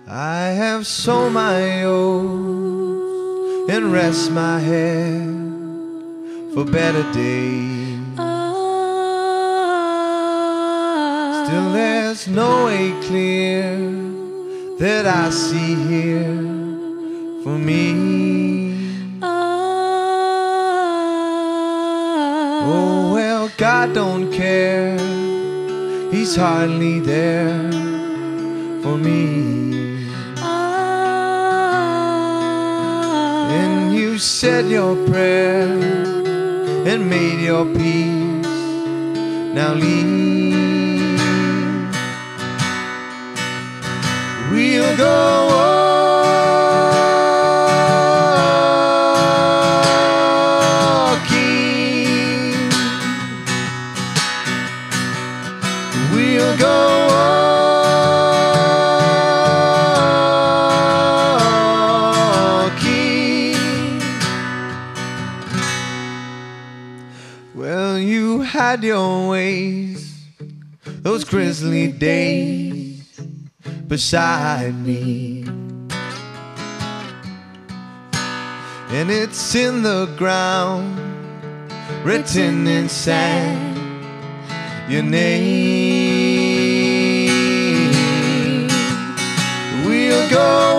I have sold my oats and rest my head for better days. Still there's no way clear that I see here for me. Oh well, God don't care, He's hardly there for me. And you said your prayer and made your peace. Now leave. We'll go walking. We'll go well, you had your ways, those grisly days beside me, and it's in the ground, written in sand, your name. We'll go